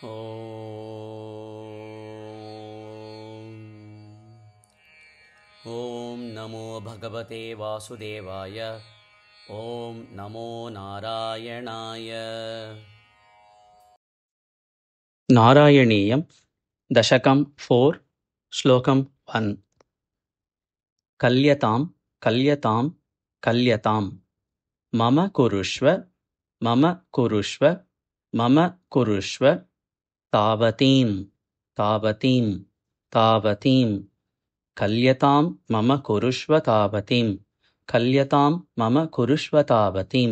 ॐ नमो भगवते वासुदेवाय। ॐ नमो नारायणाय। नारायणीयं दशकं 4 श्लोकं 1। कल्यतां कल्यतां कल्यतां मम कुरुष्व मम कुरुष्व मम कुरुष्व तावतीं तावतीं तावतीं कल्यतां मम कुरुष्व तावतीं कल्यतां मम कुरुष्व तावतीं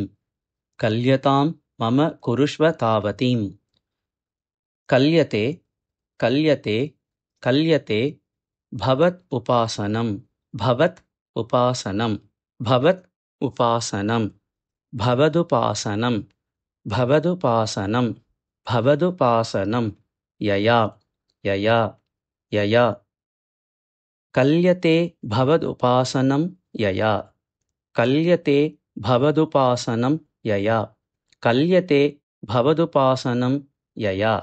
कल्यतां मम कुरुष्व तावतीं। कल्यते कल्यते कल्यते भवत् उपासनं भवत् उपासनं भवत् उपासनं भवदुपासनं भवदुपासनं भवदुपासनं यया यया यया कल्यते भवदुपासनं यया कल्यते भवदुपासनं यया कल्यते भवदुपासनं यया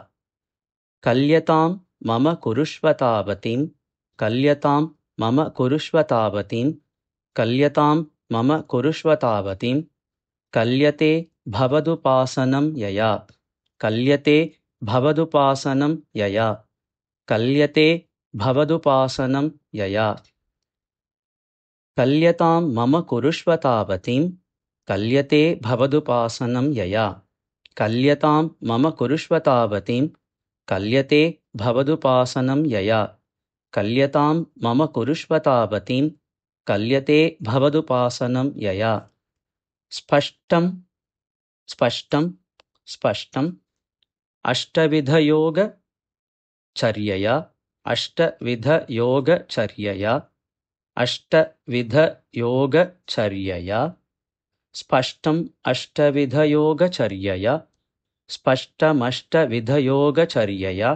कल्यतां मम कुरुष्व तावतीं कल्यतां मम कुरुष्व तावतीं कल्यतां मम कुरुष्व तावतीं कल्यते भवदुपासनं यया कल्यते भवदुपासनं यया कल्यते भवदुपासनं यया कल्यतां मम कुरुष्व तावतीं कल्यते भवदुपासनं यया कल्यतां मम कुरुष्व तावतीं कल्यते भवदुपासनं यया कल्यतां मम कुरुष्व तावतीं कल्यते भवदुपासनं यया स्पष्टं स्पष्टं स्पष्टम् अष्टविधयोगचर्यया अष्टविधयोगचर्यया अष्टविधयोगचर्यया स्पष्टम् अष्टविधयोगचर्यया स्पष्टमष्टविधयोगचर्यया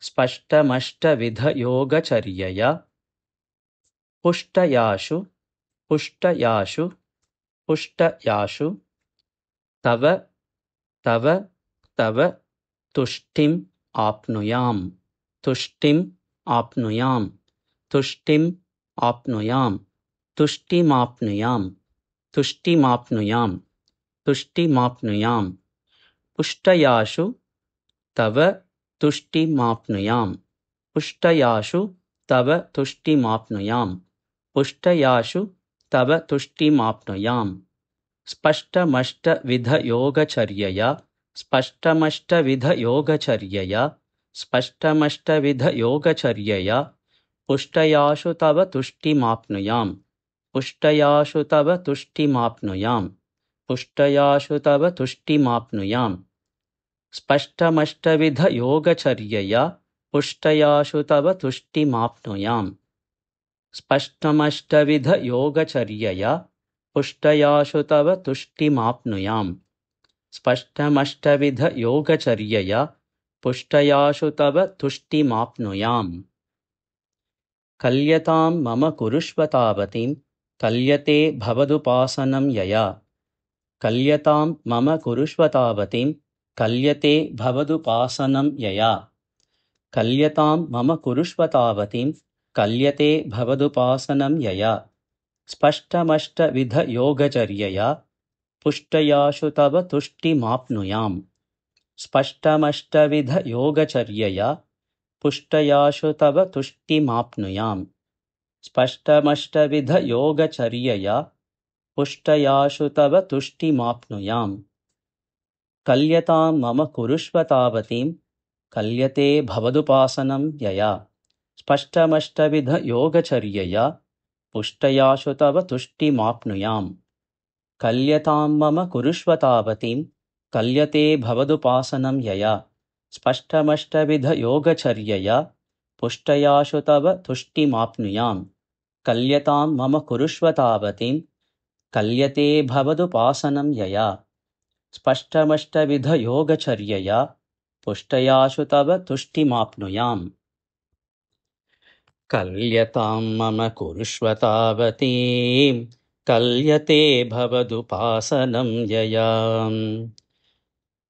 स्पष्टमष्टविधयोगचर्यया पुष्टयाशु पुष्टयाशु पुष्टयाशु तव तव तव तुष्टिम् आप्नुयाम् तुष्टिम् आप्नुयाम् तुष्टिम् आप्नुयाम् तुष्टिमाप्नुयाम् तुष्टिमाप्नुयाम् तुष्टिमाप्नुयाम् पुष्टयाशु तव तुष्टिमाप्नुयाम् पुष्टयाशु तव तुष्टिमाप्नुयाम् पुष्टयाशु तव तुष्टिमाप्नुयाम् स्पष्टमष्टविधयोगचर्यया स्पष्टमष्टविधयोगचर्यया स्पष्टमष्टविधयोगचर्यया पुष्टयाशु तव तुष्टिमाप्नुयाम् पुष्टयाशु तव तुष्टिमाप्नुयाम् पुष्टयाशु तव तुष्टिमाप्नुयाम् स्पष्टमष्टविधयोगचर्यया पुष्टयाशु तव तुष्टिमाप्नुयाम् स्पष्टमष्टविधयोगचर्यया पुष्टयाशु तव तुष्टिमाप्नुयाम् स्पष्टमष्टविधयोगचर्यया पुष्टयाशु तव तुष्टिमाप्नुयाम् कल्यतां मम कुरुष्व तावतीं कल्यते भवदुपासनं यया कल्यतां मम कुरुष्व तावतीं कल्यते भवदुपासनं यया कल्यतां मम कुरुष्व तावतीं कल्यते भवदुपासनं यया स्पष्टमष्टविधयोगचर्यया पुष्टयाशु तव तुष्टिमाप्नुयाम् स्पष्टमष्टविधयोगचर्यया पुष्टयाशु तव तुष्टिमाप्नुयाम् स्पष्टमष्टविधयोगचर्यया पुष्टयाशु तव तुष्टिमाप्नुयाम् कल्यतां मम कुरुष्व तावतीं कल्यते भवदुपासनं यया स्पष्टमष्टविधयोगचर्यया पुष्टयाशु तव तुष्टिमाप्नुयाम् कल्यतां मम कुरुष्व तावतीं कल्यते भवदुपासनं यया स्पष्टमष्टविधयोगचर्यया पुष्टयाशु तव तुष्टिमाप्नुयाम् कल्यतां मम कुरुष्व तावतीं कल्यते भवदुपासनं यया स्पष्टमष्टविधयोगचर्यया पुष्टयाशु तव तुष्टिमाप्नुयाम् कल्यतां मम कुरुष्व तावतीं कल्यते भवदुपासनं यया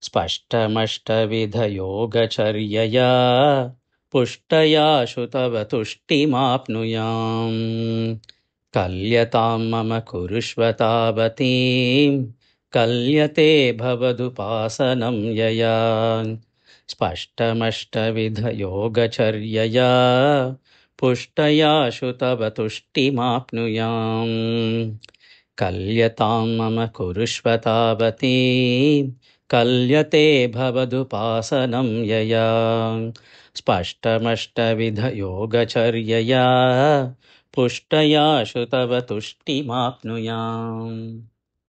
स्पष्टमष्टविधयोगचर्यया पुष्टयाशु तव तुष्टिमाप्नुयाम् कल्यतां मम कुरुष्व तावतीं कल्यते भवदुपासनं यया स्पष्टमष्टविधयोगचर्यया पुष्टयाशु तव तुष्टिमाप्नुयाम् कल्यतां मम कुरुष्व तावतीं कल्यते भवदुपासनं यया स्पष्टमष्टविधयोगचर्यया पुष्टयाशु तव तुष्टिमाप्नुयाम्